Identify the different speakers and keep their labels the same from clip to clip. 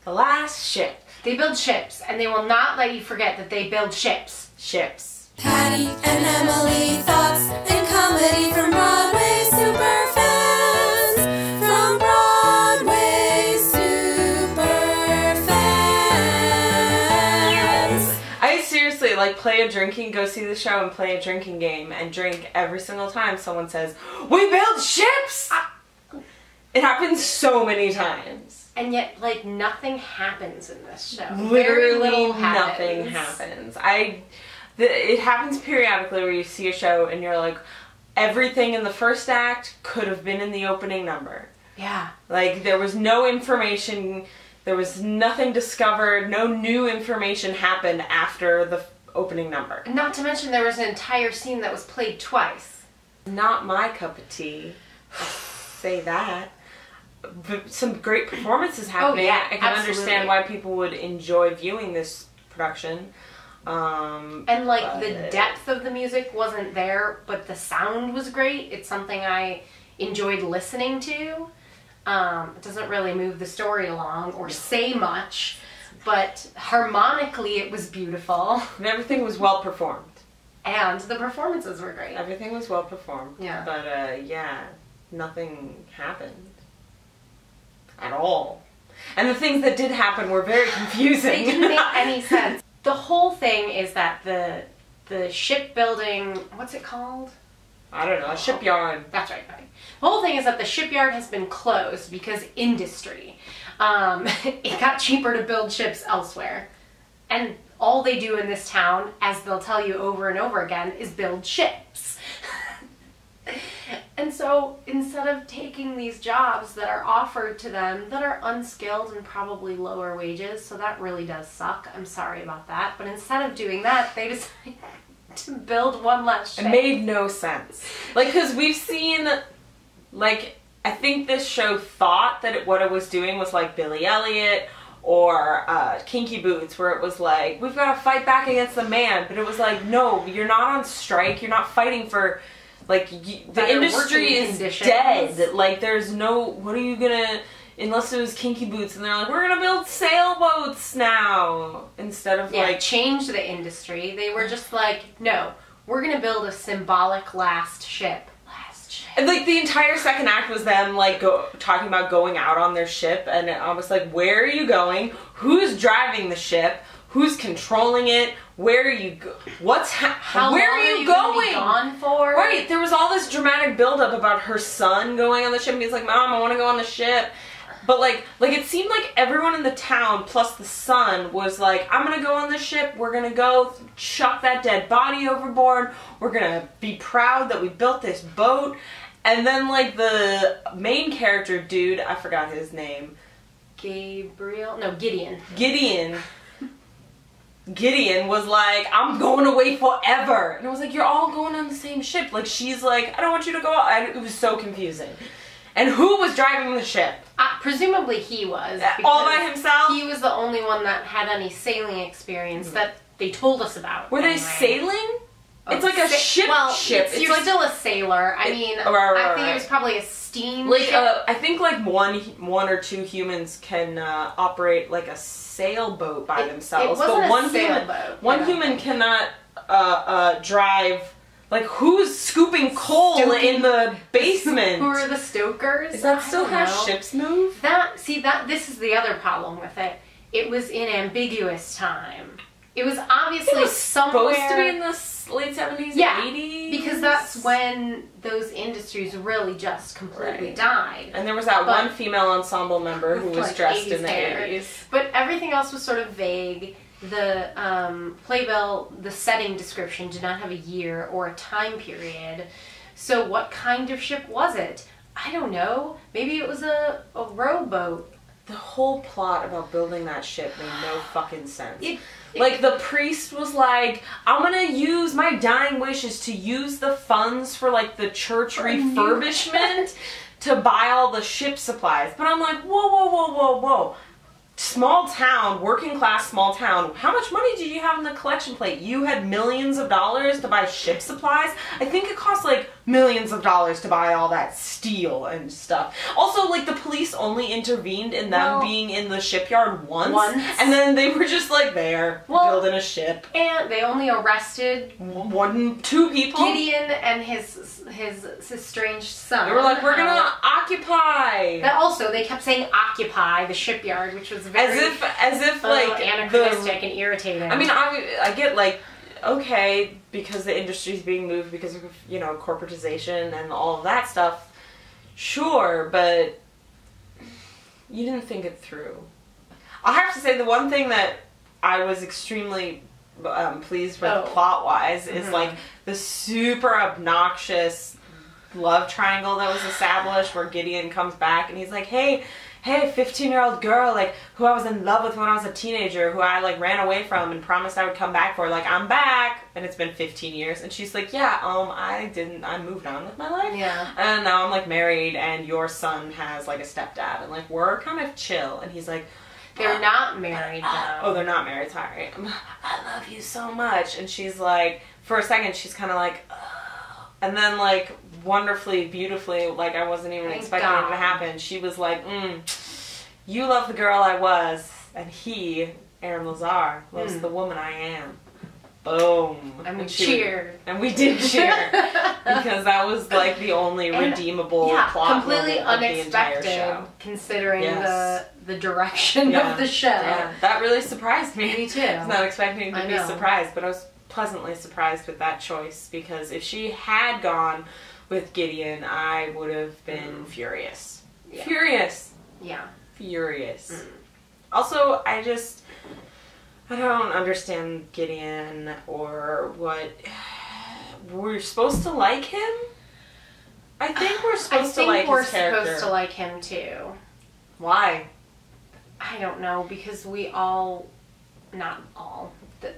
Speaker 1: The last ship.
Speaker 2: They build ships, and they will not let you forget that they build ships.
Speaker 1: Ships.
Speaker 3: Patty and Emily, thoughts and comedy from Broadway superfans. From Broadway superfans.
Speaker 1: I seriously, like, play a drinking, go see the show and play a drinking game and drink every single time someone says, "We build ships!" It happens so many times.
Speaker 2: And yet, like, nothing happens in this show.
Speaker 1: Literally
Speaker 2: Very little
Speaker 1: nothing happens. It happens periodically where you see a show and you're like, everything in the first act could have been in the opening number.
Speaker 2: Yeah.
Speaker 1: Like, there was no information, there was nothing discovered, no new information happened after the opening number.
Speaker 2: Not to mention there was an entire scene that was played twice.
Speaker 1: Not my cup of tea. Say that. But some great performances happening.
Speaker 2: Oh, yeah,
Speaker 1: I can
Speaker 2: absolutely.
Speaker 1: understand why people would enjoy viewing this production.
Speaker 2: And like the depth of the music wasn't there, but the sound was great. It's something I enjoyed listening to. It doesn't really move the story along or say much, but harmonically it was beautiful.
Speaker 1: And everything was well performed.
Speaker 2: And the performances were great.
Speaker 1: Everything was well performed.
Speaker 2: Yeah.
Speaker 1: But yeah, nothing happened. At all. And the things that did happen were very confusing.
Speaker 2: They didn't make any sense. The whole thing is that the shipbuilding, what's it called?
Speaker 1: I don't know, a shipyard.
Speaker 2: That's right, buddy. The whole thing is that the shipyard has been closed because industry. It got cheaper to build ships elsewhere. And all they do in this town, as they'll tell you over and over again, is build ships. And so instead of taking these jobs that are offered to them that are unskilled and probably lower wages, so that really does suck, I'm sorry about that, but instead of doing that, they decided to build one less ship.
Speaker 1: It made no sense. Like, because we've seen, like, I think this show thought that what it was doing was like Billy Elliot or Kinky Boots, where it was like, we've got to fight back against the man, but it was like, no, you're not on strike, you're not fighting for... Like, the industry is dead. Like, there's no... What are you gonna... Unless it was Kinky Boots, and they're like, we're gonna build sailboats now! Instead of, like...
Speaker 2: change the industry. They were just like, no, we're gonna build a symbolic last ship. Last ship.
Speaker 1: And, like, the entire second act was them, like, talking about going out on their ship, and I was like, where are you going? Who's driving the ship? Who's controlling it? Where are you where are you going?
Speaker 2: Be gone for?
Speaker 1: Right, there was all this dramatic buildup about her son going on the ship, and he's like, Mom, I want to go on the ship. But like it seemed like everyone in the town, plus the son, was like, I'm gonna go on the ship, we're gonna go chuck that dead body overboard, we're gonna be proud that we built this boat. And then, like, the main character dude, I forgot his name.
Speaker 2: Gideon.
Speaker 1: Gideon was like, I'm going away forever. And I was like, you're all going on the same ship. Like, she's like, I don't want you to go out. It was so confusing. And who was driving the ship?
Speaker 2: Presumably he was.
Speaker 1: All by himself?
Speaker 2: He was the only one that had any sailing experience that they told us about.
Speaker 1: Were they sailing? It's like a ship.
Speaker 2: You're like, still a sailor. I mean, I think it was probably a steam ship.
Speaker 1: I think like one or two humans can operate like a sailboat by themselves.
Speaker 2: It wasn't
Speaker 1: but
Speaker 2: a sailboat.
Speaker 1: One human cannot drive. Like, who's scooping coal in the basement?
Speaker 2: Who are the stokers?
Speaker 1: Is that still how ships move?
Speaker 2: This is the other problem with it. It was in ambiguous time. It was obviously somewhere...
Speaker 1: supposed to be in the late 70s, 80s?
Speaker 2: Because that's when those industries really just completely died.
Speaker 1: And there was that one female ensemble member who was dressed in the 80s.
Speaker 2: But everything else was sort of vague. The playbill, the setting description did not have a year or a time period. So what kind of ship was it? I don't know. Maybe it was a rowboat.
Speaker 1: The whole plot about building that ship made no fucking sense. Like, the priest was like, I'm gonna use, my dying wish is to use the funds for, like, the church refurbishment to buy all the ship supplies. But I'm like, whoa, whoa, whoa, whoa, whoa. small town, working class small town, how much money did you have in the collection plate? You had millions of dollars to buy ship supplies. I think it cost like millions of dollars to buy all that steel and stuff. Also, like, the police only intervened in them being in the shipyard once. And then they were just like there, building a ship.
Speaker 2: And they only arrested
Speaker 1: two people.
Speaker 2: Gideon and his estranged son.
Speaker 1: They were like, we're gonna occupy.
Speaker 2: But also, they kept saying occupy the shipyard, which was very
Speaker 1: as if like
Speaker 2: anachronistic and irritating.
Speaker 1: I mean, I get like, okay, because the industry's being moved because of, you know, corporatization and all of that stuff. Sure, but you didn't think it through. I have to say, the one thing that I was extremely pleased with plot-wise is like the super obnoxious love triangle that was established, where Gideon comes back and he's like, hey, 15-year-old girl, like, who I was in love with when I was a teenager, who I, like, ran away from and promised I would come back for, like, I'm back, and it's been 15 years, and she's like, yeah, I moved on with my life, and now I'm, like, married, and your son has, like, a stepdad, and, like, we're kind of chill, and he's like,
Speaker 2: they're not married, though.
Speaker 1: Oh, they're not married, sorry. I love you so much, and she's like, for a second, she's kind of like, oh. And then, like, wonderfully, beautifully, like, I wasn't even expecting it to happen. She was like, you love the girl I was, and he, Aaron Lazar, loves the woman I am. Boom.
Speaker 2: And we cheered.
Speaker 1: And we did cheer. Because that was, like, the only redeemable plot
Speaker 2: completely
Speaker 1: moment of the entire show.
Speaker 2: Considering the direction of the show.
Speaker 1: Yeah, that really surprised me.
Speaker 2: Me too.
Speaker 1: I was not expecting to be surprised, but I was pleasantly surprised with that choice, because if she had gone with Gideon, I would have been furious. Yeah. Furious.
Speaker 2: Yeah.
Speaker 1: Furious. Also, I don't understand Gideon or what. We're supposed to like him? I think we're supposed to like his character.
Speaker 2: I think we're supposed to like him too.
Speaker 1: Why?
Speaker 2: I don't know, because we all, not all,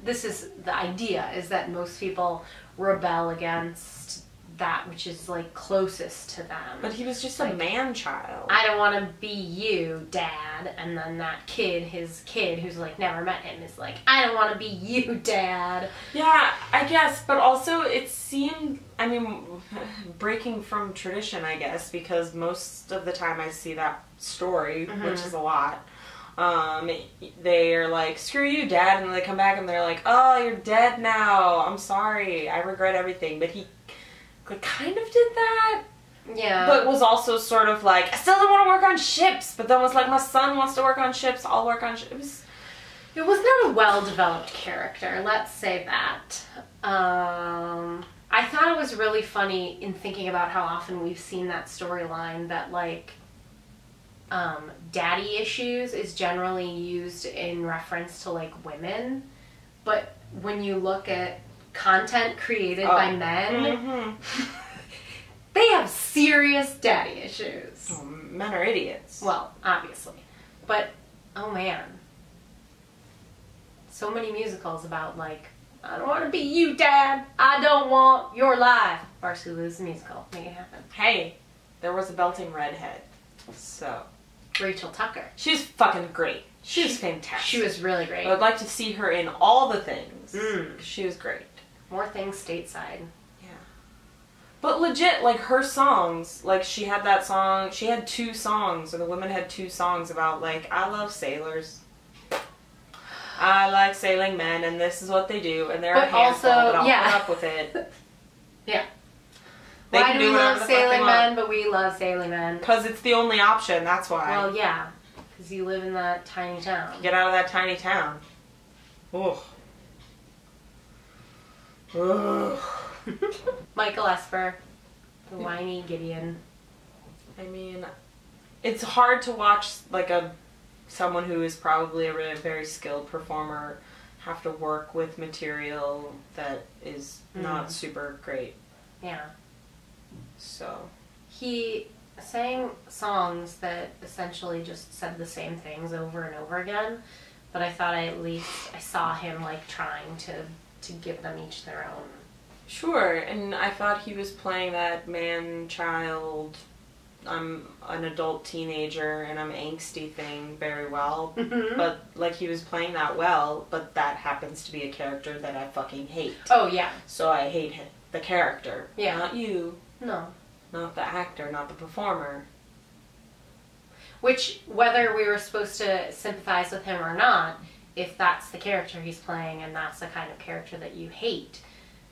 Speaker 2: this is the idea, is that most people rebel against that which is, like, closest to them.
Speaker 1: But he was just like, a man-child.
Speaker 2: I don't want to be you, Dad. And then that kid, his kid, who's, like, never met him, is like, I don't want to be you, Dad.
Speaker 1: Yeah, I guess. But also, it seemed, I mean, breaking from tradition, I guess, because most of the time I see that story, which is a lot. They're like, screw you, Dad. And then they come back and they're like, oh, you're dead now. I'm sorry. I regret everything. But he kind of did that.
Speaker 2: Yeah.
Speaker 1: But was also sort of like, I still don't want to work on ships. But then was like, my son wants to work on ships. I'll work on ships.
Speaker 2: It was not a well-developed character. Let's say that. I thought it was really funny in thinking about how often we've seen that storyline that, like, daddy issues is generally used in reference to, like, women. But when you look at content created by men, they have serious daddy issues.
Speaker 1: Oh, men are idiots.
Speaker 2: Well, obviously. But, oh man. So many musicals about, like, I don't want to be you, Dad. I don't want your life. Varsity Blues the musical. Make it happen.
Speaker 1: Hey, there was a belting redhead. So.
Speaker 2: Rachel Tucker.
Speaker 1: She was fucking great. She was fantastic.
Speaker 2: She was really great.
Speaker 1: I would like to see her in all the things. She was great.
Speaker 2: More things stateside.
Speaker 1: Yeah. But legit, like, her songs, like, she had that song, she had 2 songs, or the women had 2 songs about, like, I love sailors. I like sailing men, and this is what they do, and they're a handful, but I'll put up with it.
Speaker 2: Yeah.
Speaker 1: They
Speaker 2: why do we love sailing men, but we love sailing men?
Speaker 1: Because it's the only option, that's why.
Speaker 2: Well, yeah. Because you live in that tiny town.
Speaker 1: Get out of that tiny town. Ugh. Ugh.
Speaker 2: Michael Esper. The whiny Gideon.
Speaker 1: I mean, it's hard to watch, like, someone who is probably a really very skilled performer have to work with material that is not super great.
Speaker 2: Yeah.
Speaker 1: So.
Speaker 2: He sang songs that essentially just said the same things over and over again, but I thought I saw him, like, trying to give them each their own.
Speaker 1: Sure, and I thought he was playing that man-child I'm an adult teenager and I'm angsty thing very well, but like he was playing that well, but that happens to be a character that I fucking hate.
Speaker 2: Oh yeah.
Speaker 1: So I hate him, the character, not you.
Speaker 2: No.
Speaker 1: Not the actor, not the performer.
Speaker 2: Which, whether we were supposed to sympathize with him or not, if that's the character he's playing and that's the kind of character that you hate,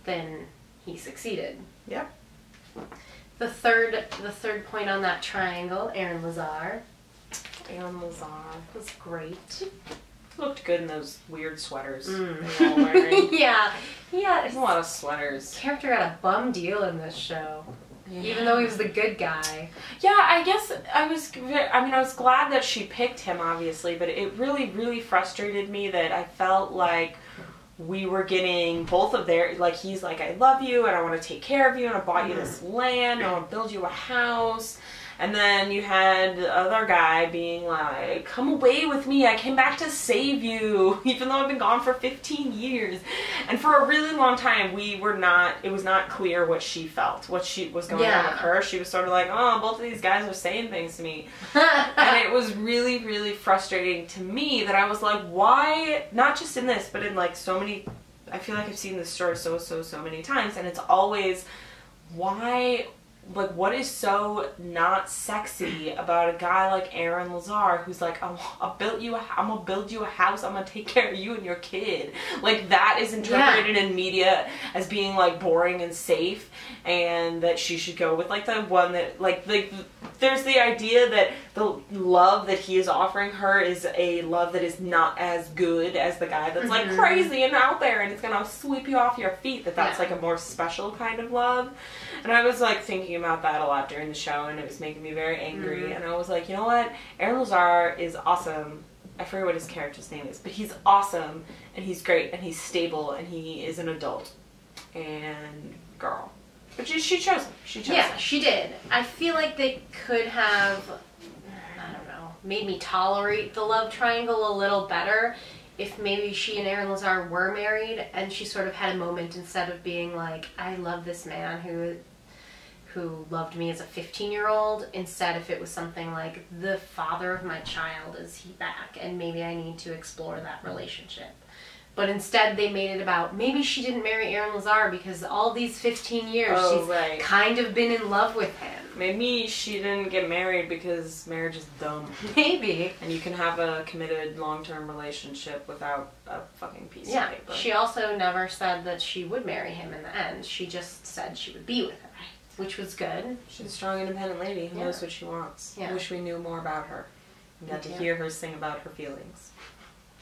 Speaker 2: then he succeeded.
Speaker 1: Yep.
Speaker 2: The third point on that triangle, Aaron Lazar.
Speaker 1: Aaron Lazar
Speaker 2: was great.
Speaker 1: Looked good in those weird sweaters they were all wearing.
Speaker 2: Yeah.
Speaker 1: There's a lot of sweaters.
Speaker 2: Character got a bum deal in this show. Yeah. Even though he was the good guy.
Speaker 1: Yeah, I guess I was glad that she picked him, obviously, but it really, really frustrated me that I felt like we were getting both of their, like, he's like, I love you, and I want to take care of you, and I bought you this land, and I want to build you a house. And then you had the other guy being like, come away with me, I came back to save you, even though I've been gone for 15 years. And for a really long time, it was not clear what she felt, what she was going on with her. She was sort of like, oh, both of these guys are saying things to me. And it was really, really frustrating to me that I was like, why, not just in this, but in like so many, I feel like I've seen this story so many times, and it's always, why... Like, what is so not sexy about a guy like Aaron Lazar who's like, I'm gonna build you a house, I'm gonna take care of you and your kid. Like, that is interpreted in media as being like boring and safe, and that she should go with like the one that like there's the idea that the love that he is offering her is a love that is not as good as the guy that's like crazy and out there and it's gonna sweep you off your feet, that's like a more special kind of love. And I was like thinking about that a lot during the show, and it was making me very angry. And I was like, you know what? Aaron Lazar is awesome. I forget what his character's name is, but he's awesome, and he's great, and he's stable, and he is an adult. And girl. But she chose him. She chose him.
Speaker 2: She did. I feel like they could have, I don't know, made me tolerate the love triangle a little better if maybe she and Aaron Lazar were married, and she sort of had a moment instead of being like, I love this man who loved me as a 15-year-old, instead if it was something like, the father of my child, is he back? And maybe I need to explore that relationship. But instead they made it about, maybe she didn't marry Aaron Lazar because all these 15 years she's kind of been in love with him.
Speaker 1: Maybe she didn't get married because marriage is dumb.
Speaker 2: Maybe.
Speaker 1: And you can have a committed long-term relationship without a fucking piece of paper.
Speaker 2: She also never said that she would marry him in the end. She just said she would be with him. Which was good.
Speaker 1: She's a strong, independent lady who knows what she wants. I wish we knew more about her. We got to hear her sing about her feelings.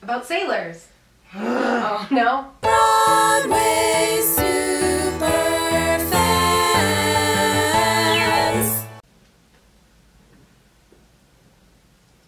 Speaker 2: About sailors. Oh, no?
Speaker 3: Broadway